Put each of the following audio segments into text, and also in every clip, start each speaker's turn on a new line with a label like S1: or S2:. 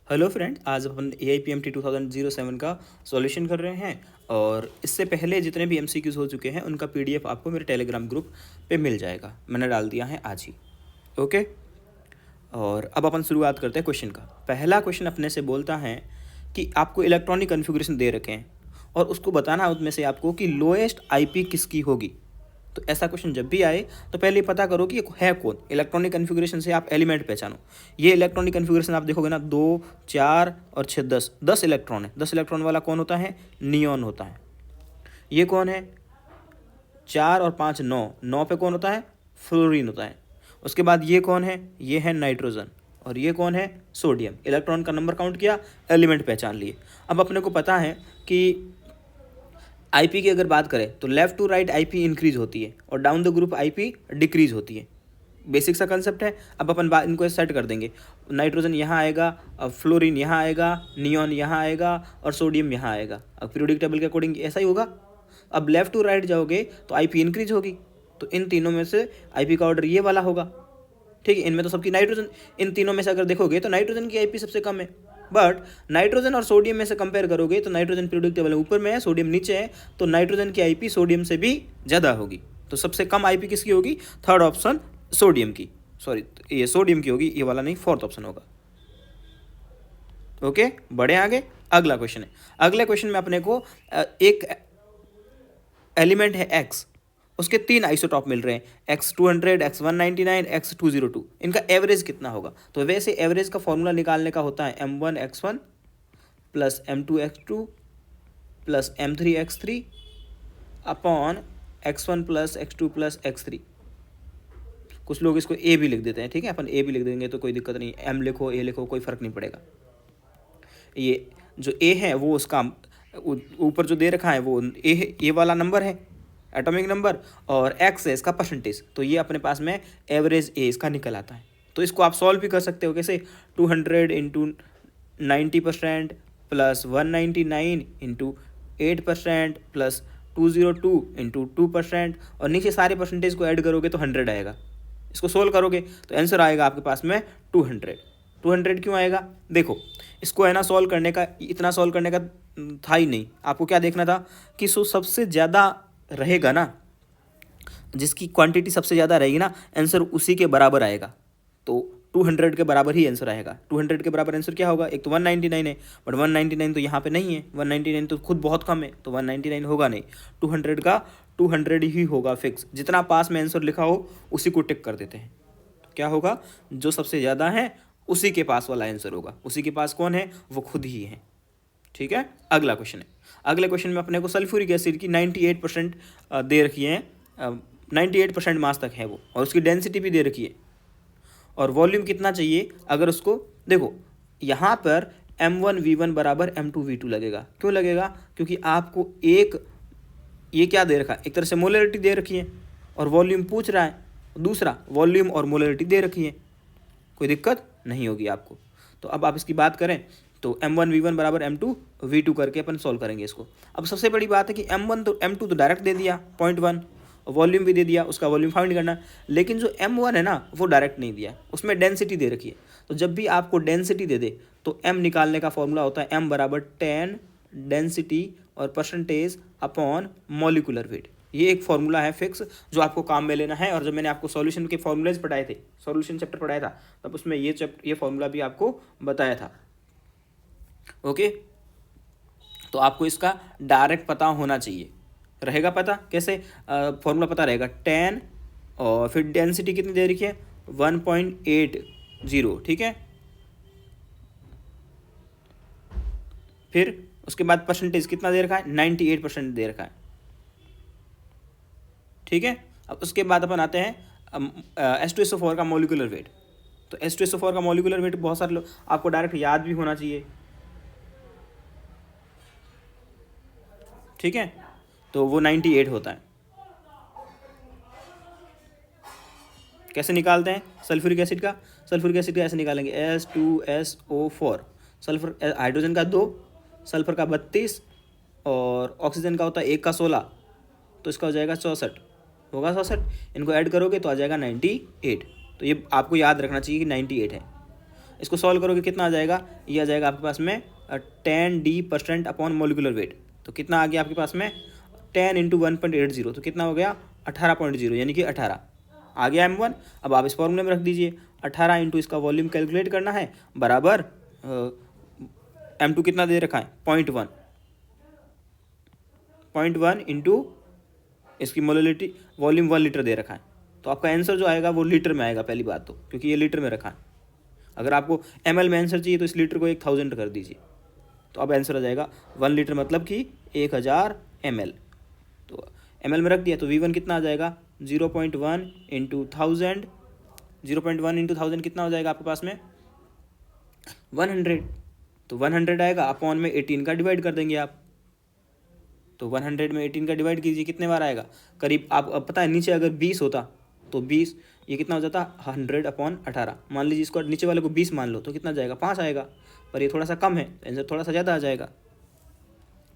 S1: Hello friend, आज अपन AIPMT 2007 का solution कर रहे हैं। और इससे पहले जितने भी MCQs हो चुके हैं उनका PDF आपको मेरे टेलीग्राम ग्रुप पे मिल जाएगा। मैंने डाल दिया है आज ही। ओके, और अब अपन शुरुआत करते हैं क्वेश्चन का। पहला क्वेश्चन अपने से बोलता है कि आपको इलेक्ट्रॉनिक कन्फिग्रेशन दे रखे हैं और उसको बताना है उसमें से आपको कि लोएस्ट IP किसकी होगी। तो ऐसा क्वेश्चन जब भी आए तो पहले पता करो कि ये है कौन। इलेक्ट्रॉनिक कन्फिग्रेशन से आप एलिमेंट पहचानो। ये इलेक्ट्रॉनिक कन्फिग्रेशन आप देखोगे ना, 2 4 और 6 10 इलेक्ट्रॉन है। 10 इलेक्ट्रॉन वाला कौन होता है? नियॉन होता है। ये कौन है? 4 और 5 9 पे कौन होता है? फ्लोरीन होता है। उसके बाद ये कौन है? ये है नाइट्रोजन। और ये कौन है? सोडियम। इलेक्ट्रॉन का नंबर काउंट किया, एलिमेंट पहचान लिए। अब अपने को पता है कि IP की अगर बात करें तो left to right IP increase होती है और down the group IP decrease होती है। बेसिक सा कंसेप्ट है। अब अपन इनको सेट कर देंगे। नाइट्रोजन यहाँ आएगा, अब फ्लोरीन यहाँ आएगा, नियॉन यहाँ आएगा और सोडियम यहाँ आएगा। अब पीरियोडिक टेबल के अकॉर्डिंग ऐसा ही होगा। अब लेफ्ट टू राइट जाओगे तो IP इंक्रीज होगी। तो इन तीनों में से IP का ऑर्डर ये वाला होगा। ठीक है, इनमें तो सबकी नाइट्रोजन, इन तीनों में से अगर देखोगे तो नाइट्रोजन की IP सबसे कम है। बट नाइट्रोजन और सोडियम में से कंपेयर करोगे तो नाइट्रोजन पीरियोडिक टेबल में ऊपर में है, सोडियम नीचे है। तो नाइट्रोजन की IP सोडियम से भी ज़्यादा होगी। तो सबसे कम IP किसकी होगी? थर्ड ऑप्शन सोडियम की, सॉरी ये सोडियम की होगी, ये वाला नहीं, फोर्थ ऑप्शन होगा। ओके, बढ़े आगे। अगला क्वेश्चन है। अगले क्वेश्चन में अपने को एक एलिमेंट है X, उसके 3 आइसोटॉप मिल रहे हैं, X200, X199, X202। इनका एवरेज कितना होगा? तो वैसे एवरेज का फॉर्मूला निकालने का होता है M1x1 plus M2x2 plus M3x3 upon X1 plus X2 plus X3। कुछ लोग इसको A भी लिख देते हैं, ठीक है, अपन A भी लिख देंगे तो कोई दिक्कत नहीं। M लिखो, A लिखो, कोई फ़र्क नहीं पड़ेगा। ये जो A है वो उसका ऊपर जो दे रखा है वो A वाला नंबर है, एटॉमिक नंबर, और X है इसका परसेंटेज। तो ये अपने पास में एवरेज A इसका निकल आता है। तो इसको आप सॉल्व भी कर सकते हो। कैसे? 200 into 90% plus 199 into 8% plus 202 into 2%, और नीचे सारे परसेंटेज को ऐड करोगे तो 100 आएगा। इसको सोल्व करोगे तो आंसर आएगा आपके पास में 200। 200 क्यों आएगा? देखो, इसको है ना सॉल्व करने का, इतना सॉल्व करने का था ही नहीं। आपको क्या देखना था कि सो सबसे ज़्यादा रहेगा ना, जिसकी क्वांटिटी सबसे ज़्यादा रहेगी ना, आंसर उसी के बराबर आएगा। तो 200 के बराबर ही आंसर आएगा। 200 के बराबर आंसर क्या होगा? एक तो 199 है, बट 199 तो यहाँ पे नहीं है। 199 तो खुद बहुत कम है, तो 199 होगा नहीं। 200 का 200 ही होगा फिक्स। जितना पास में आंसर लिखा हो उसी को टिक कर देते हैं। तो क्या होगा? जो सबसे ज़्यादा है उसी के पास वाला आंसर होगा। उसी के पास कौन है? वो खुद ही है। ठीक है, अगला क्वेश्चन है। अगले क्वेश्चन में अपने को सल्फ्यूरिक एसिड की 98% दे रखी है। 98% मास तक है वो, और उसकी डेंसिटी भी दे रखी है। और वॉल्यूम कितना चाहिए? अगर उसको देखो, यहाँ पर M1V1 बराबर M2V2 लगेगा। क्यों लगेगा? क्योंकि आपको एक ये क्या दे रखा है, एक तरह से मोलरिटी दे रखी है, और वॉल्यूम पूछ रहा है। दूसरा वॉल्यूम और मोलरिटी दे रखी है, कोई दिक्कत नहीं होगी आपको। तो अब आप इसकी बात करें तो M1V1 बराबर M2V2 करके अपन सॉल्व करेंगे इसको। अब सबसे बड़ी बात है कि M2 तो डायरेक्ट दे दिया 0.1, वॉल्यूम भी दे दिया, उसका वॉल्यूम फाइंड करना। लेकिन जो M1 है ना, वो डायरेक्ट नहीं दिया, उसमें डेंसिटी दे रखी है। तो जब भी आपको डेंसिटी दे दे तो M निकालने का फॉर्मूला होता है M बराबर 10 डेंसिटी और परसेंटेज अपॉन मॉलिकुलर वेट। ये एक फॉर्मूला है फिक्स, जो आपको काम में लेना है। और जब मैंने आपको सॉल्यूशन के फॉर्मूलेज पढ़ाए थे, सॉल्यूशन चैप्टर पढ़ाया था, तब उसमें ये फॉर्मूला भी आपको बताया था। ओके, तो आपको इसका डायरेक्ट पता होना चाहिए। रहेगा पता कैसे? फॉर्मूला पता रहेगा 10 और फिर डेंसिटी कितनी दे रखी है? 1.80, ठीक है। फिर उसके बाद परसेंटेज कितना दे रखा है? 98% दे रखा है, ठीक है। अब उसके बाद अपन आते हैं H2SO4 का मॉलिक्यूलर वेट। तो H2SO4 का मॉलिक्यूलर वेट बहुत सारे लोग आपको डायरेक्ट याद भी होना चाहिए, ठीक है। तो वो 98 होता है। कैसे निकालते हैं सल्फ्यूरिक एसिड का? सल्फ्यूरिक एसिड का ऐसे निकालेंगे, H2SO4। सल्फर हाइड्रोजन का 2, सल्फर का 32, और ऑक्सीजन का होता है 1 का 16, तो इसका हो जाएगा 64, होगा 64। इनको ऐड करोगे तो आ जाएगा 98। तो ये आपको याद रखना चाहिए कि 98 है। इसको सॉल्व करोगे कितना आ जाएगा, ये आ जाएगा आपके पास में 10d% अपॉन मोलिकुलर वेट। तो कितना आ गया आपके पास में 10 इंटू 1.80, तो कितना हो गया 18.0, यानी कि 18 आ गया m1। अब आप इस फॉर्मूले में रख दीजिए 18 इंटू इसका वॉल्यूम कैलकुलेट करना है बराबर m2 कितना दे रखा है 0.1 इंटू इसकी मोलिलिटी वॉल्यूम 1 लीटर दे रखा है। तो आपका आंसर जो आएगा वो लीटर में आएगा पहली बात तो, क्योंकि ये लीटर में रखा है। अगर आपको ml में आंसर चाहिए तो इस लीटर को 1000 कर दीजिए, तो अब आंसर आ जाएगा 1 लीटर मतलब कि 1000 ml। तो ml में रख दिया तो V1 कितना आ जाएगा 0.1 इंटू 1000, 0.1 इंटू 1000 कितना हो जाएगा आपके पास में 100। तो 100 आएगा, अपॉन में 18 का डिवाइड कर देंगे आप। तो 100 में 18 का डिवाइड कीजिए, कितने बार आएगा करीब आप, अब पता है नीचे अगर 20 होता तो 20, ये कितना हो जाता 100/18। मान लीजिए इसको नीचे वाले को 20 मान लो तो कितना जाएगा 5 आएगा, पर ये थोड़ा सा कम है, आंसर थोड़ा सा ज़्यादा आ जाएगा।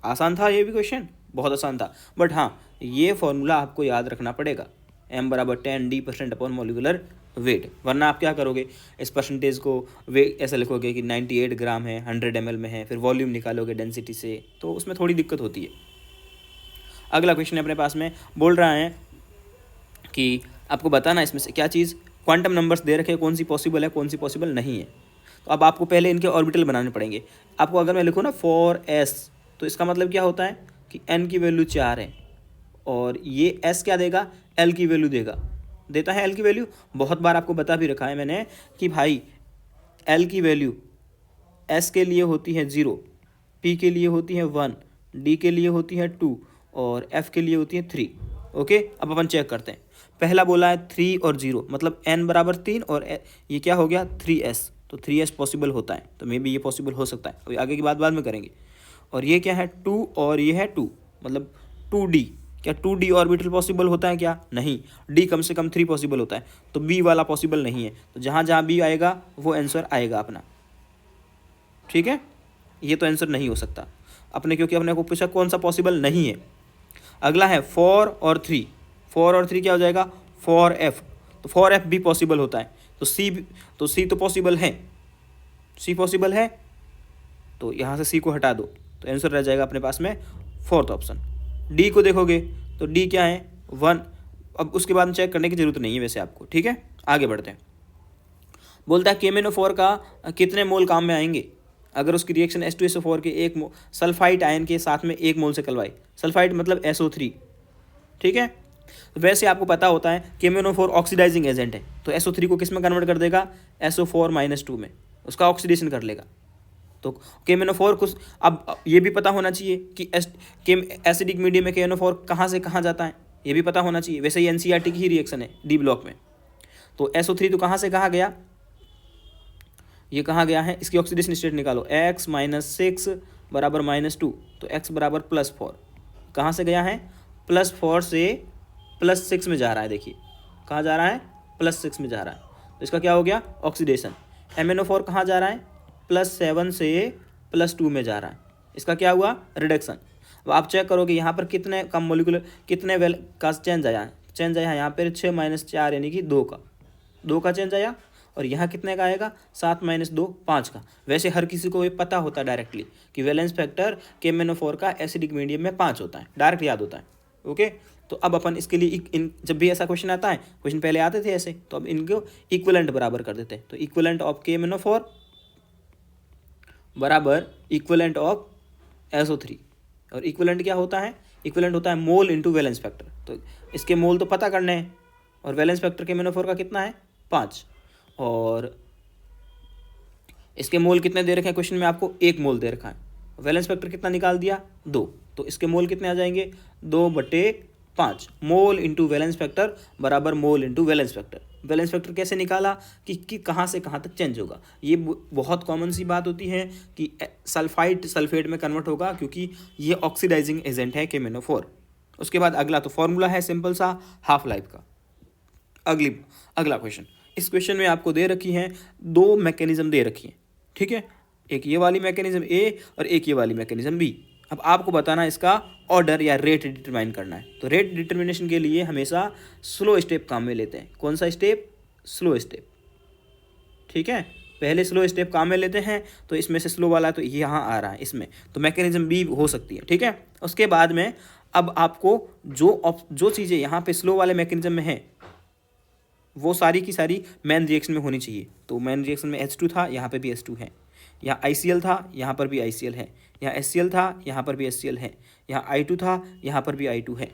S1: आसान था ये भी क्वेश्चन, बहुत आसान था, बट हाँ ये फॉर्मूला आपको याद रखना पड़ेगा, m बराबर 10d% अपॉन मोलिकुलर वेट, वरना आप क्या करोगे इस परसेंटेज को वे ऐसा लिखोगे कि 98 ग्राम है 100 ml में है, फिर वॉल्यूम निकालोगे डेंसिटी से, तो उसमें थोड़ी दिक्कत होती है। अगला क्वेश्चन अपने पास में बोल रहा है कि आपको बताना इसमें से क्या चीज़, क्वांटम नंबर्स दे रखे कौन सी पॉसिबल है कौन सी पॉसिबल नहीं है। तो अब आपको पहले इनके ऑर्बिटल बनाने पड़ेंगे। आपको अगर मैं लिखूँ ना 4s, तो इसका मतलब क्या होता है कि n की वैल्यू 4 है, और ये s क्या देगा l की वैल्यू देता है l की वैल्यू। बहुत बार आपको बता भी रखा है मैंने कि भाई l की वैल्यू s के लिए होती है 0, p के लिए होती है 1, d के लिए होती है 2 और f के लिए होती है 3। ओके, अब अपन चेक करते हैं। पहला बोला है 3 और 0, मतलब n बराबर 3 और ये क्या हो गया 3s, तो 3s पॉसिबल होता है, तो मे बी ये पॉसिबल हो सकता है, अभी आगे की बात बाद में करेंगे। और ये क्या है 2 और ये है 2, मतलब 2d, क्या 2d ऑर्बिटल पॉसिबल होता है क्या, नहीं, d कम से कम 3 पॉसिबल होता है, तो b वाला पॉसिबल नहीं है, तो जहाँ जहाँ b आएगा वो आंसर आएगा अपना। ठीक है, ये तो आंसर नहीं हो सकता अपने, क्योंकि अपने को पूछा कौन सा पॉसिबल नहीं है। अगला है 4 और 3, 4 और 3 क्या हो जाएगा 4f, तो 4f भी पॉसिबल होता है, तो c तो पॉसिबल है, c पॉसिबल है, तो यहाँ से c को हटा दो तो आंसर रह जाएगा अपने पास में 4th ऑप्शन। d को देखोगे तो d क्या है 1, अब उसके बाद चेक करने की जरूरत नहीं है वैसे आपको। ठीक है, आगे बढ़ते हैं। बोलता है KMnO4 का कितने मोल काम में आएंगे अगर उसकी रिएक्शन H2SO4 के एक सल्फाइड आयन के साथ में 1 मोल से करवाए। सल्फाइड मतलब SO3। ठीक है, तो वैसे आपको पता होता है KMnO4 ऑक्सीडाइजिंग एजेंट है, तो SO3 को किस में कन्वर्ट कर देगा SO4-2 में, उसका ऑक्सीडेशन कर लेगा। तो KMnO4 कुछ, अब ये भी पता होना चाहिए कि एसिडिक मीडियम में KMnO4 कहाँ से कहाँ जाता है, ये भी पता होना चाहिए। वैसे ही NCERT की ही रिएक्शन है डी ब्लॉक में। तो SO3 तो कहाँ से कहाँ गया, ये कहाँ गया है, इसकी ऑक्सीडेशन स्टेट निकालो, x - 6 बराबर -2, तो x बराबर +4, कहाँ से गया है +4 से +6 में जा रहा है। देखिए कहाँ जा रहा है +6 में जा रहा है, तो इसका क्या हो गया ऑक्सीडेशन। MnO4 कहाँ जा रहा है +7 से +2 में जा रहा है, इसका क्या हुआ रिडक्शन। अब आप चेक करोगे यहाँ पर कितने कम मोलिकुलर कितने वेल का चेंज आया है, यहाँ पर 6 - 4 यानी कि 2 का चेंज आया, और यहाँ कितने का आएगा 7 - 2 5 का। वैसे हर किसी को ये पता होता है डायरेक्टली कि वैलेंस फैक्टर KMnO4 का एसिडिक मीडियम में 5 होता है, डायरेक्ट याद होता है। ओके, तो अब अपन इसके लिए जब भी ऐसा क्वेश्चन आता है, क्वेश्चन पहले आते थे ऐसे, तो अब इनको इक्विवेलेंट बराबर कर देते हैं। तो इक्विवेलेंट ऑफ KMnO4 बराबर इक्विवेलेंट ऑफ SO3, और इक्विवेलेंट क्या होता है, इक्विवेलेंट होता है मोल इंटू वैलेंस फैक्टर। तो इसके मोल तो पता करने हैं, और वैलेंस फैक्टर KMnO4 का कितना है 5, और इसके मोल कितने दे रखे हैं क्वेश्चन में आपको 1 मोल दे रखा है, वैलेंस फैक्टर कितना निकाल दिया 2, तो इसके मोल कितने आ जाएंगे 2/5। मोल इंटू वैलेंस फैक्टर बराबर mole into valence factor. Valence factor कैसे निकाला कि कहाँ से कहाँ तक चेंज होगा, ये बहुत कॉमन सी बात होती है कि सल्फाइड सल्फेट में कन्वर्ट होगा, क्योंकि ये ऑक्सीडाइजिंग एजेंट है KMnO4। उसके बाद अगला तो फॉर्मूला है सिंपल सा हाफ लाइफ का। अगला क्वेश्चन, इस क्वेश्चन में आपको दे रखी हैं 2 मैकेनिज्म दे रखी हैं। ठीक है, एक ये वाली मैकेनिज्म A और एक ये वाली मैकेनिज्म B। अब आपको बताना इसका ऑर्डर या रेट डिटरमाइन करना है। तो रेट डिटर्मिनेशन के लिए हमेशा स्लो स्टेप काम में लेते हैं। कौन सा स्टेप, स्लो स्टेप। ठीक है, पहले स्लो स्टेप काम में लेते हैं, तो इसमें से स्लो वाला तो यहाँ आ रहा है इसमें, तो मैकेनिज्म बी हो सकती है, ठीक है। उसके बाद में अब आपको जो चीज़ें यहाँ पे स्लो वाले मैकेनिज्म में हैं वो सारी की सारी मेन रिएक्शन में होनी चाहिए। तो मेन रिएक्शन में H2 था, यहाँ पे भी H2 है, यहाँ ICl था, यहाँ पर भी ICl है, यहाँ HCl था, यहाँ पर भी HCl है, यहाँ I2 था, यहाँ पर भी I2 है।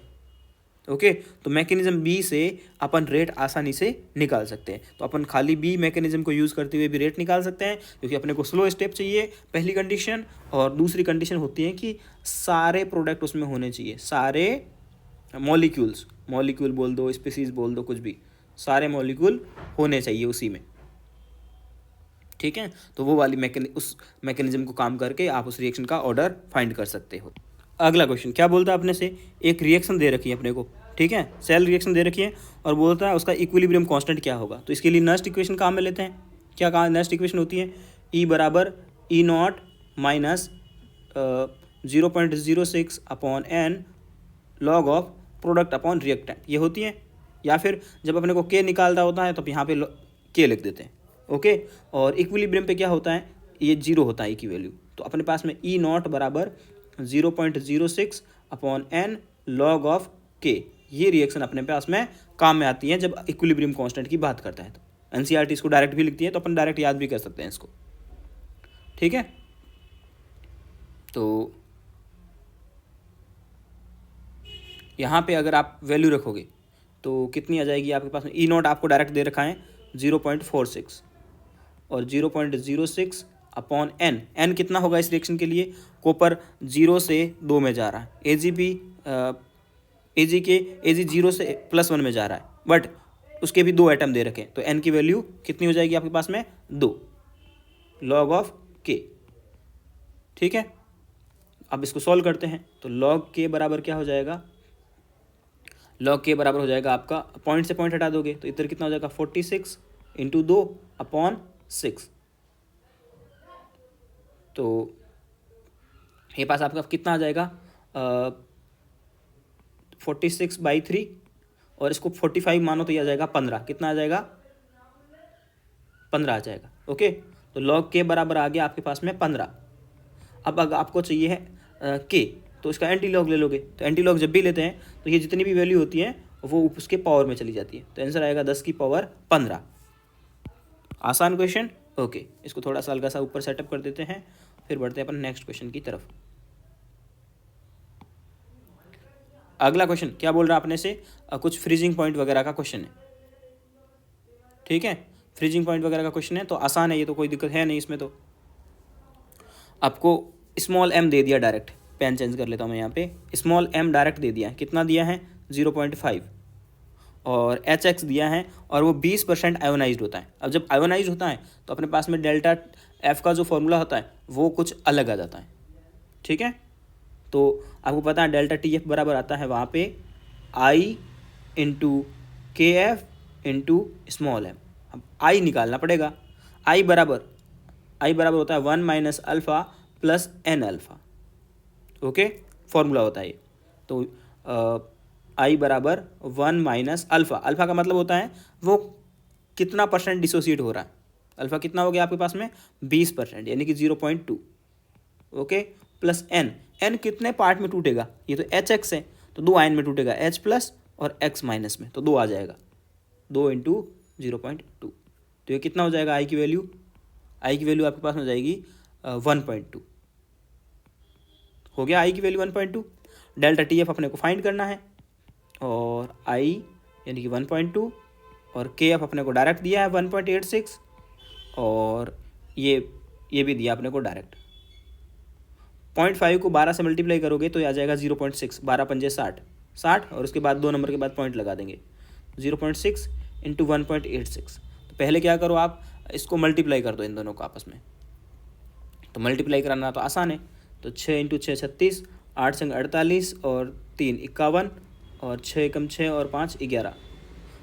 S1: ओके, तो मैकेनिज्म बी से अपन रेट आसानी से निकाल सकते हैं। तो अपन खाली बी मैकेनिज्म को यूज़ करते हुए भी रेट निकाल सकते हैं, क्योंकि अपने को स्लो स्टेप चाहिए पहली कंडीशन, और दूसरी कंडीशन होती है कि सारे प्रोडक्ट उसमें होने चाहिए, सारे मॉलिक्यूल बोल दो, स्पीसीज बोल दो, कुछ भी, सारे मॉलिक्यूल होने चाहिए उसी में, ठीक है। तो वो वाली उस मैकेनिज्म को काम करके आप उस रिएक्शन का ऑर्डर फाइंड कर सकते हो। अगला क्वेश्चन क्या बोलता है अपने से, एक रिएक्शन दे रखी है अपने को, ठीक है, सेल रिएक्शन दे रखी है, और बोलता है उसका इक्विलिब्रियम कांस्टेंट क्या होगा। तो इसके लिए नस्ट इक्वेशन काम में लेते हैं। क्या कहा नस्ट इक्वेशन होती है, E बराबर E0 minus 0.06 upon n log of product upon reactant, ये होती है। या फिर जब अपने को K निकालता होता है तो यहाँ पे K लिख देते हैं, ओके। और इक्विलिब्रियम पे क्या होता है, ये 0 होता है E की वैल्यू, तो अपने पास में E0 बराबर 0.06 upon n log of K, ये रिएक्शन अपने पास में काम में आती है जब इक्विलिब्रियम कांस्टेंट की बात करता है। तो NCERT इसको डायरेक्ट भी लिखती है, तो अपन डायरेक्ट याद भी कर सकते हैं इसको, ठीक है। तो यहाँ पे अगर आप वैल्यू रखोगे तो कितनी आ जाएगी आपके पास में, E0 आपको डायरेक्ट दे रखा है 0.46 और 0.06 अपॉन n कितना होगा इस रिएक्शन के लिए, कॉपर 0 से 2 में जा रहा है, Ag 0 से +1 में जा रहा है, बट उसके भी 2 एटम दे रखे हैं, तो n की वैल्यू कितनी हो जाएगी आपके पास में, 2 लॉग ऑफ K, ठीक है। अब इसको सॉल्व करते हैं, तो लॉग K बराबर क्या हो जाएगा, लॉग K बराबर हो जाएगा आपका, पॉइंट से पॉइंट हटा दोगे तो इधर कितना हो जाएगा 46 इंटू 2 अपॉन 6, तो ये पास आपका कितना आ जाएगा 46/3, और इसको 45 मानो तो ये आ जाएगा 15, कितना आ जाएगा 15 आ जाएगा, ओके। तो लॉग K बराबर आ गया आपके पास में 15। अब अगर आपको चाहिए है K, तो इसका एंटी लॉग ले लोगे, तो एंटी लॉग जब भी लेते हैं तो ये जितनी भी वैल्यू होती है वो उसके पावर में चली जाती है, तो आंसर आएगा 10 की पावर 15। आसान क्वेश्चन, ओके। इसको थोड़ा सा हल्का सा ऊपर सेटअप कर देते हैं, फिर बढ़ते हैं अपन नेक्स्ट क्वेश्चन की तरफ। अगला क्वेश्चन क्या बोल रहा है अपने से, कुछ फ्रीजिंग पॉइंट वगैरह का क्वेश्चन है, ठीक है। फ्रीजिंग पॉइंट वगैरह का क्वेश्चन है तो आसान है, ये तो कोई दिक्कत है नहीं इसमें। तो आपको स्मॉल m दे दिया डायरेक्ट, पेन चेंज कर लेता हूँ मैं यहाँ पे, स्मॉल m डायरेक्ट दे दिया, कितना दिया है 0.5, और HX दिया है, और वो 20% आयोनाइज्ड होता है। अब जब आयोनाइज्ड होता है तो अपने पास में डेल्टा F का जो फॉर्मूला होता है वो कुछ अलग आ जाता है, ठीक है। तो आपको पता है डेल्टा TF बराबर आता है वहाँ पे I into KF into small m। अब I निकालना पड़ेगा, I बराबर होता है 1 minus alpha plus n alpha, okay, formula होता है ये। तो I बराबर 1 माइनस अल्फ़ा का मतलब होता है वो कितना परसेंट डिसोसिएट हो रहा है, अल्फ़ा कितना हो गया आपके पास में 20%, यानी कि 0.2, ओके, प्लस n कितने पार्ट में टूटेगा, ये तो HX है तो 2 आयन में टूटेगा, H प्लस और X माइनस में, तो 2 आ जाएगा, 2 इंटू 0.2, तो ये कितना हो जाएगा, I की वैल्यू आपके पास में हो जाएगी 1.2, हो गया I की वैल्यू 1.2। डेल्टा TF अपने को फाइंड करना है, और I यानी कि 1.2, और KF अपने को डायरेक्ट दिया है 1.86, और ये भी दिया अपने को डायरेक्ट। 0.5 को 12 से मल्टीप्लाई करोगे तो ये आ जाएगा 0.6, 12 पंजे 60, और उसके बाद 2 नंबर के बाद पॉइंट लगा देंगे, 0.6 इंटू 1.86। तो पहले क्या करो, आप इसको मल्टीप्लाई कर दो इन दोनों को आपस में, तो मल्टीप्लाई कराना तो आसान है, तो 6 इंटू 6 36, 8 संग 48, और 3 51, और 6 एकम 6 और 5 11।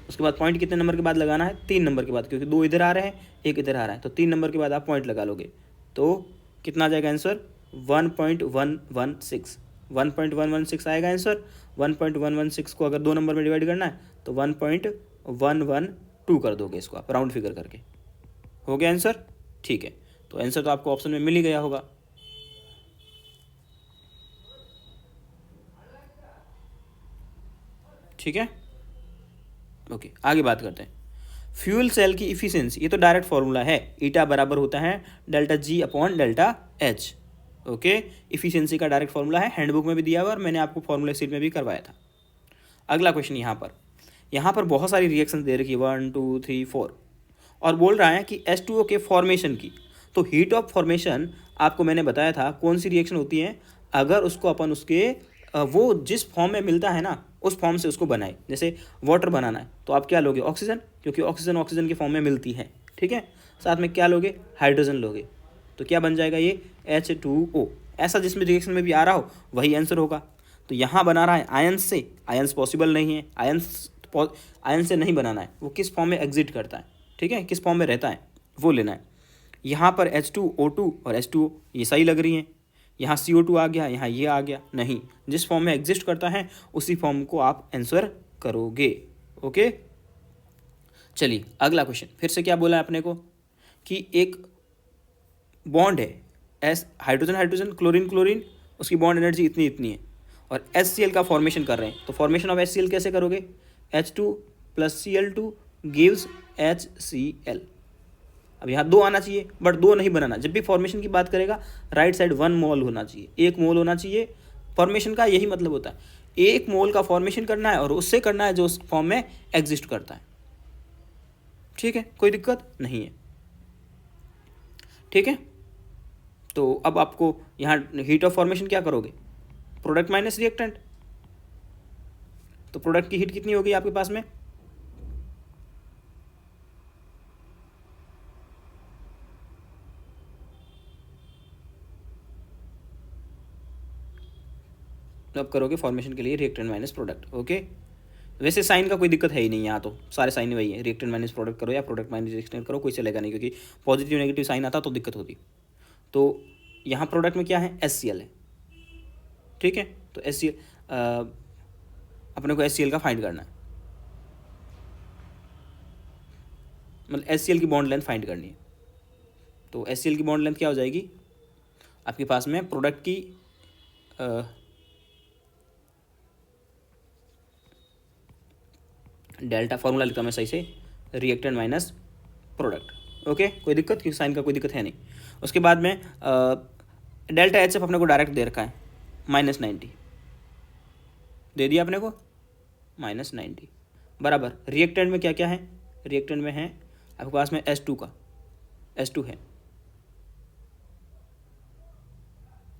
S1: उसके बाद पॉइंट कितने नंबर के बाद लगाना है, 3 नंबर के बाद, क्योंकि 2 इधर आ रहे हैं 1 इधर आ रहा है, तो 3 नंबर के बाद आप पॉइंट लगा लोगे, तो कितना आ जाएगा आंसर 1.116 आएगा आंसर। 1.116 को अगर 2 नंबर में डिवाइड करना है तो 1.112 कर दोगे इसको आप राउंड फिगर करके, हो गया आंसर, ठीक है, तो आंसर तो आपको ऑप्शन में मिल ही गया होगा। ठीक है, ओके, आगे बात करते हैं। फ्यूल सेल की इफिशियंसी, ये तो डायरेक्ट फॉर्मूला है, ईटा बराबर होता है delta G upon delta H. Okay, efficiency का डायरेक्ट फॉर्मूला है, हैंडबुक में भी दिया हुआ और मैंने आपको फॉर्मूला सीट में भी करवाया था। अगला क्वेश्चन यहाँ पर बहुत सारी रिएक्शन दे रखी है, 1 2 3 4, और बोल रहा है कि H2O के फॉर्मेशन की। तो हीट ऑफ फॉर्मेशन आपको मैंने बताया था कौन सी रिएक्शन होती है, अगर उसको अपन उसके वो जिस फॉर्म में मिलता है ना उस फॉर्म से उसको बनाए। जैसे वाटर बनाना है तो आप क्या लोगे, ऑक्सीजन, क्योंकि ऑक्सीजन ऑक्सीजन के फॉर्म में मिलती है। ठीक है, साथ में क्या लोगे, हाइड्रोजन लोगे, तो क्या बन जाएगा ये H2O। ऐसा जिसमें रिएक्शन में भी आ रहा हो वही आंसर होगा। तो यहाँ बना रहा है आयंस से, आयंस पॉसिबल नहीं है, आयन से नहीं बनाना है, वो किस फॉर्म में एग्जिट करता है, ठीक है, किस फॉर्म में रहता है वो लेना है। यहाँ पर H2O2 और H2O ये सही लग रही हैं, यहाँ CO2 आ गया, यहाँ ये आ गया, नहीं, जिस फॉर्म में एग्जिस्ट करता है उसी फॉर्म को आप आंसर करोगे। ओके, चलिए अगला क्वेश्चन, फिर से क्या बोला है अपने को कि एक बॉन्ड है S, hydrogen hydrogen, chlorine chlorine, उसकी बॉन्ड एनर्जी इतनी इतनी है, और HCl का फॉर्मेशन कर रहे हैं। तो फॉर्मेशन ऑफ HCl कैसे करोगे, H2 + Cl2 गिव्स HCl। अब यहाँ 2 आना चाहिए, बट 2 नहीं बनाना। जब भी फॉर्मेशन की बात करेगा राइट साइड 1 मोल होना चाहिए, 1 मोल होना चाहिए। फॉर्मेशन का यही मतलब होता है, 1 मोल का फॉर्मेशन करना है और उससे करना है जो उस फॉर्म में एग्जिस्ट करता है। ठीक है, कोई दिक्कत नहीं है। ठीक है, तो अब आपको यहाँ हीट ऑफ फॉर्मेशन क्या करोगे, प्रोडक्ट माइनस रिएक्टेंट। तो प्रोडक्ट की हीट कितनी होगी आपके पास में, तो अब करोगे फॉर्मेशन के लिए रिएक्टेंट माइनस प्रोडक्ट। ओके, वैसे साइन का कोई दिक्कत है ही नहीं, यहाँ तो सारे साइन वही है, रिएक्टेंट माइनस प्रोडक्ट करो या प्रोडक्ट माइनस रिएक्टेंट करो, कोई चलेगा नहीं, क्योंकि पॉजिटिव नेगेटिव साइन आता तो दिक्कत होती। तो यहाँ प्रोडक्ट में क्या है, HCl है। ठीक है, तो HCl अपने को HCl का फाइंड करना है, मतलब HCl की बॉन्ड लेंथ फाइंड करनी है। तो HCl की बॉन्ड लेंथ क्या हो जाएगी आपके पास में, प्रोडक्ट की डेल्टा, फॉर्मूला लिखता हूँ मैं सही से, रिएक्टेंट माइनस प्रोडक्ट। ओके, कोई दिक्कत, क्योंकि साइन का कोई दिक्कत है नहीं। उसके बाद में डेल्टा HF अपने को डायरेक्ट दे रखा है -90, दे दिया अपने को -90 बराबर। रिएक्टेंट में क्या क्या है, रिएक्टेंट में है आपके पास में H2 का, H2 है।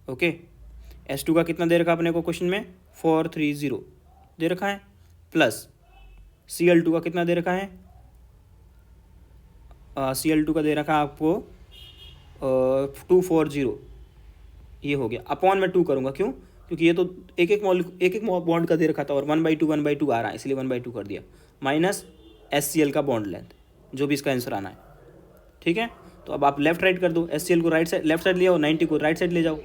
S1: ओके, H2 का कितना दे रखा अपने को क्वेश्चन में, 430 दे रखा है, प्लस Cl2 का कितना दे रखा है, Cl2 का दे रखा है आपको 240, ये हो गया, अपॉन में 2 करूँगा, क्यों, क्योंकि ये तो एक एक बॉन्ड का दे रखा था और 1/2 आ रहा है, इसलिए 1/2 कर दिया, माइनस HCl का बॉन्ड लेंथ, जो भी इसका आंसर आना है। ठीक है, तो अब आप लेफ्ट राइट कर दो, HCl को राइट साइड लेफ्ट साइड ले आओ, 90 को राइट साइड ले जाओ।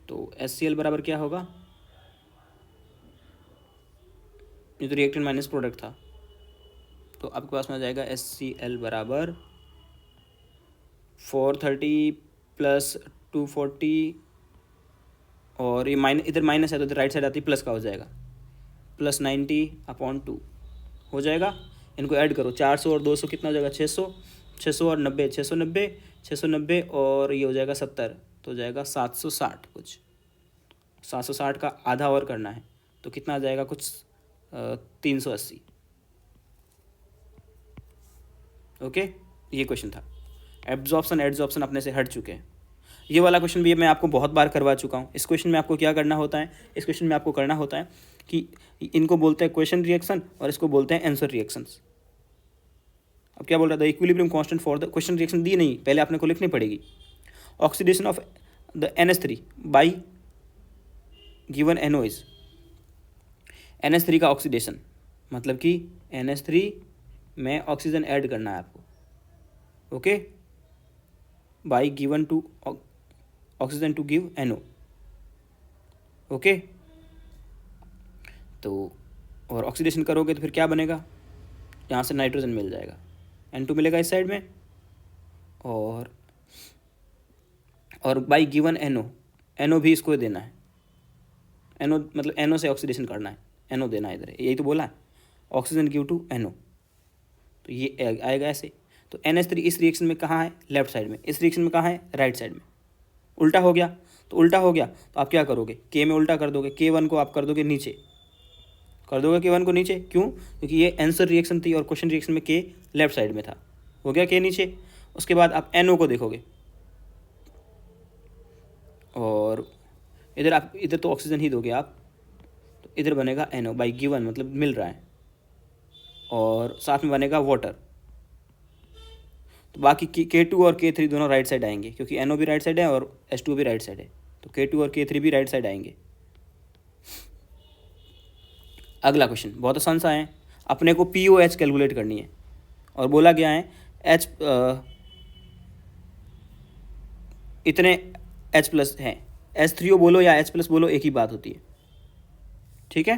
S1: तो HCl बराबर क्या होगा, ये तो रिएक्टेंट माइनस प्रोडक्ट था, तो आपके पास में आ जाएगा HCl बराबर 430 + 240, और ये इधर माइनस है तो इधर राइट साइड आती प्लस का हो जाएगा, +90/2 हो जाएगा। इनको ऐड करो, 400 और 200 कितना हो जाएगा, 600, 600 और 90, 690, 690 और ये हो जाएगा 70, तो हो जाएगा 760, कुछ 760 का आधा और करना है तो कितना आ जाएगा, कुछ 380। ओके, ये क्वेश्चन था। एब्जॉर्प्शन एडजॉर्प्शन अपने से हट चुके हैं। ये वाला क्वेश्चन भी मैं आपको बहुत बार करवा चुका हूँ। इस क्वेश्चन में आपको क्या करना होता है, इस क्वेश्चन में आपको करना होता है कि इनको बोलते हैं क्वेश्चन रिएक्शन और इसको बोलते हैं आंसर रिएक्शंस। अब क्या बोल रहा था, equilibrium constant for the, question reaction दी नहीं, पहले आपने को लिखनी पड़ेगी। Oxidation of the NH3 by given NO is, NH3 का ऑक्सीडेशन मतलब कि NH3 में ऑक्सीजन ऐड करना है आपको, okay, by given to oxygen to give NO। Okay, तो और ऑक्सीडेशन करोगे तो फिर क्या बनेगा, यहाँ से नाइट्रोजन मिल जाएगा, N2 मिलेगा इस साइड में, और बाई गिवन NO भी इसको देना है, NO मतलब NO से ऑक्सीडेशन करना है, NO देना है इधर, यही तो बोला है, ऑक्सीजन गिव टू NO, तो ये आएगा ऐसे। तो NH3 इस रिएक्शन में कहाँ है, लेफ्ट साइड में, इस रिएक्शन में कहाँ है, राइट साइड में। उल्टा हो गया, तो उल्टा हो गया तो आप क्या करोगे, K में उल्टा कर दोगे, K1 को आप कर दोगे नीचे, कर दोगे K1 को नीचे, क्यों, क्योंकि ये आंसर रिएक्शन थी और क्वेश्चन रिएक्शन में K लेफ्ट साइड में था, हो गया K नीचे। उसके बाद आप NO को देखोगे, और इधर तो ऑक्सीजन ही दोगे आप, तो इधर बनेगा NO बाई गिवन मतलब मिल रहा है, और साथ में बनेगा वाटर। तो बाकी K2 और K3 दोनों राइट साइड आएंगे, क्योंकि NO भी राइट साइड है और H2 भी राइट साइड है, तो K2 और K3 भी राइट साइड आएंगे। अगला क्वेश्चन बहुत आसान सा है, अपने को POH कैलकुलेट करनी है, और बोला गया है H इतने H प्लस हैं, H3O बोलो या H प्लस बोलो एक ही बात होती है, ठीक है।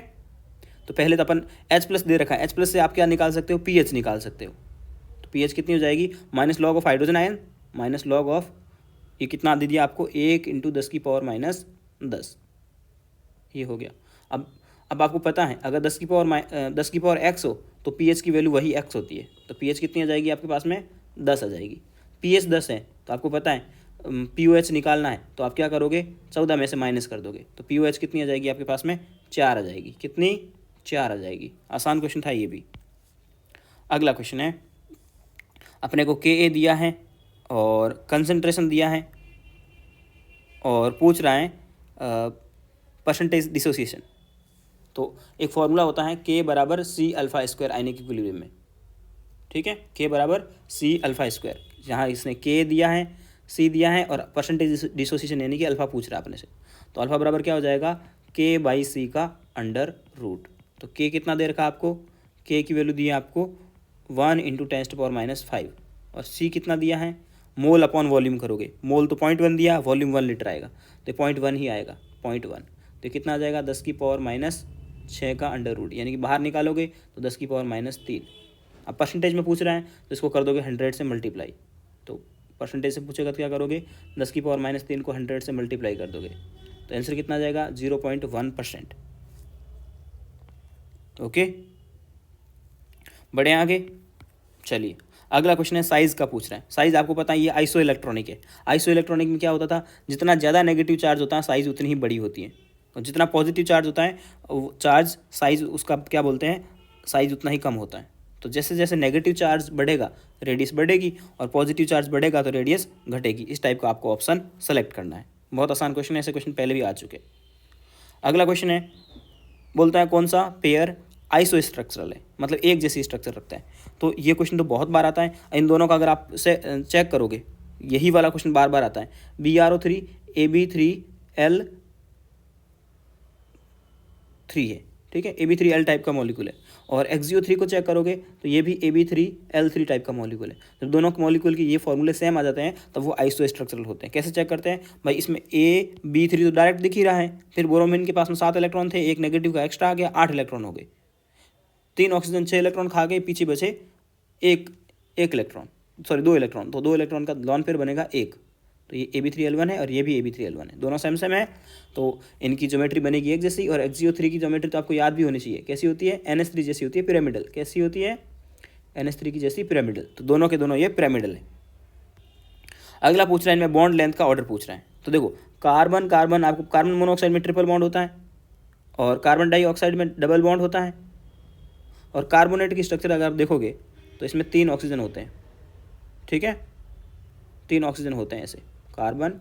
S1: तो पहले तो अपन H प्लस दे रखा है, H प्लस से आप क्या निकाल सकते हो, PH निकाल सकते हो। तो PH कितनी हो जाएगी, minus log of hydrogen ion minus log of, ये कितना दे दिया आपको, 1 × 10⁻−10, ये हो गया। अब आपको पता है अगर 10 की पावर x हो तो PH की वैल्यू वही x होती है, तो PH कितनी आ जाएगी आपके पास में, 10 आ जाएगी। PH 10 है तो आपको पता है POH निकालना है, तो आप क्या करोगे, 14 में से माइनस कर दोगे, तो POH कितनी आ जाएगी आपके पास में, 4 आ जाएगी, कितनी, 4 आ जाएगी। आसान क्वेश्चन था ये भी। अगला क्वेश्चन है, अपने को Ka दिया है और कंसंट्रेशन दिया है, और पूछ रहा है परसेंटेज डिसोसिएशन। तो एक फॉर्मूला होता है K बराबर C∝² आयनिक इक्विलिब्रियम में, ठीक है, K बराबर C∝², जहाँ इसने K दिया है, C दिया है, और परसेंटेज डिसोसिएशन यानी कि अल्फा पूछ रहा है अपने से, तो अल्फा बराबर क्या हो जाएगा, K/C का √। तो K कितना दे रखा आपको, K की वैल्यू दी है आपको 1 × 10⁻⁵, और C कितना दिया है, मोल अपॉन वॉल्यूम करोगे, मोल तो 0.1 दिया, वॉल्यूम 1 लीटर आएगा, तो 0.1 ही आएगा, 0.1, तो कितना आ जाएगा, 10⁻⁶ का √, यानी कि बाहर निकालोगे तो 10⁻⁻3। अब परसेंटेज में पूछ रहा है तो इसको कर दोगे 100 से मल्टीप्लाई, तो परसेंटेज से पूछेगा तो क्या करोगे, 10⁻³ को 100 से मल्टीप्लाई कर दोगे, तो आंसर कितना आ जाएगा, 0.1%। ओके, बढ़े आगे, चलिए अगला क्वेश्चन है, साइज़ का पूछ रहा है। साइज़ आपको पता है ये आइसो इलेक्ट्रॉनिक है। आइसो इलेक्ट्रॉनिक में क्या होता था, जितना ज़्यादा नेगेटिव चार्ज होता है साइज़ उतनी ही बड़ी होती है, और जितना पॉजिटिव चार्ज होता है चार्ज साइज़ उसका क्या बोलते हैं, साइज़ उतना ही कम होता है। तो जैसे जैसे नेगेटिव चार्ज बढ़ेगा रेडियस बढ़ेगी, और पॉजिटिव चार्ज बढ़ेगा तो रेडियस घटेगी। इस टाइप का आपको ऑप्शन सेलेक्ट करना है। बहुत आसान क्वेश्चन है, ऐसे क्वेश्चन पहले भी आ चुके। अगला क्वेश्चन है, बोलता है कौन सा पेयर आइसो स्ट्रक्चरल है, मतलब एक जैसी स्ट्रक्चर रखता है। तो ये क्वेश्चन तो बहुत बार आता है, इन दोनों का अगर आप से चेक करोगे यही वाला क्वेश्चन बार बार आता है। BrO3 Ab3L3 है, ठीक है, Ab3L टाइप का मॉलिक्यूल है, और XgO3 को चेक करोगे तो ये भी Ab3L3 टाइप का मॉलिक्यूल है। जब दोनों मॉलिक्यूल के ये फॉर्मूले सेम आ जाते हैं तब वो आइसो स्ट्रक्चरल होते हैं। कैसे चेक करते हैं भाई, इसमें AB3 तो डायरेक्ट दिख ही रहा है, फिर बोरोमिन के पास में 7 इलेक्ट्रॉन थे, एक नेगेटिव का एक्स्ट्रा आ गया, 8 इलेक्ट्रॉन हो गए, 3 ऑक्सीजन 6 इलेक्ट्रॉन खा गए, पीछे बचे एक इलेक्ट्रॉन, सॉरी 2 इलेक्ट्रॉन, तो 2 इलेक्ट्रॉन का लॉन पेयर बनेगा 1। तो ये Ab3L1 है और ये भी Ab3L1 है, दोनों सेम सेम है, तो इनकी ज्योमेट्री बनेगी एक जैसी। और XgO3 की ज्योमेट्री तो आपको याद भी होनी चाहिए, कैसी होती है, NH3 जैसी होती है, पिरामिडल। कैसी होती है, NH3 की जैसी पिरामिडल। तो दोनों के दोनों ये पिरामिडल है। अगला पूछ रहा है, इनमें बॉन्ड लेंथ का ऑर्डर पूछ रहा है। तो देखो कार्बन कार्बन, आपको कार्बन मोनोऑक्साइड में ट्रिपल बॉन्ड होता है, और कार्बन डाइऑक्साइड में डबल बॉन्ड होता है, और कार्बोनेट की स्ट्रक्चर अगर आप देखोगे तो इसमें 3 ऑक्सीजन होते हैं, ठीक है, 3 ऑक्सीजन होते हैं ऐसे, कार्बन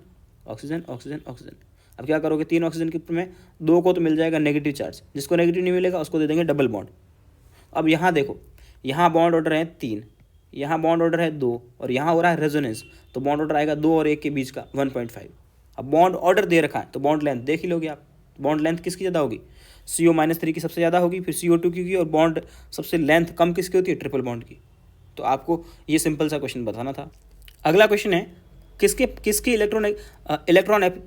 S1: ऑक्सीजन ऑक्सीजन ऑक्सीजन। अब क्या करोगे, 3 ऑक्सीजन के ऊपर में 2 को तो मिल जाएगा नेगेटिव चार्ज, जिसको नेगेटिव नहीं मिलेगा उसको दे देंगे डबल बॉन्ड। अब यहाँ देखो, यहाँ बॉन्ड ऑर्डर है 3, यहाँ बॉन्ड ऑर्डर है 2, और यहाँ हो रहा है रेजोनेंस, तो बॉन्ड ऑर्डर आएगा 2 और 1 के बीच का 1.5। अब बॉन्ड ऑर्डर दे रखा है तो बॉन्ड लेंथ देख ही लोगे आप, बॉन्ड लेंथ किसकी ज़्यादा होगी, CO-3 की सबसे ज़्यादा होगी, फिर CO2 की, और बॉन्ड सबसे लेंथ कम किसकी होती है, ट्रिपल बॉन्ड की। तो आपको ये सिंपल सा क्वेश्चन बताना था। अगला क्वेश्चन है, किसकी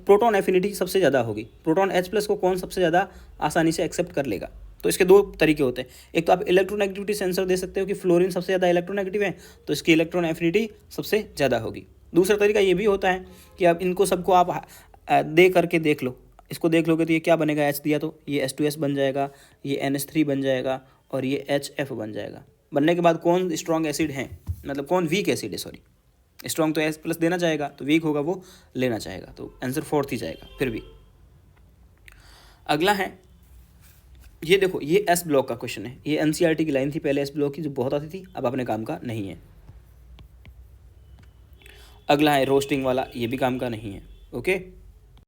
S1: प्रोटॉन एफिनिटी सबसे ज़्यादा होगी, प्रोटॉन H+ को कौन सबसे ज़्यादा आसानी से एक्सेप्ट कर लेगा। तो इसके दो तरीके होते हैं, एक तो आप इलेक्ट्रोनेगेटिविटी सेंसर दे सकते हो कि फ्लोरीन सबसे ज़्यादा इलेक्ट्रोनेगेटिव है तो इसकी इलेक्ट्रॉन एफिनिटी सबसे ज़्यादा होगी। दूसरा तरीका ये भी होता है कि आप इनको सबको आप दे करके देख लो, इसको देख लोगे तो ये क्या बनेगा, H दिया तो ये H2S बन जाएगा, ये NH3 बन जाएगा और ये HF बन जाएगा। बनने के बाद कौन स्ट्रॉन्ग एसिड है, मतलब कौन वीक एसिड है, सॉरी स्ट्रॉन्ग तो H+ देना चाहेगा, तो वीक होगा वो लेना चाहेगा, तो आंसर 4th ही जाएगा फिर भी। अगला है, ये देखो ये S ब्लॉक का क्वेश्चन है, ये NCERT की लाइन थी पहले S ब्लॉक की जो बहुत आती थी, अब अपने काम का नहीं है। अगला है रोस्टिंग वाला, ये भी काम का नहीं है। ओके।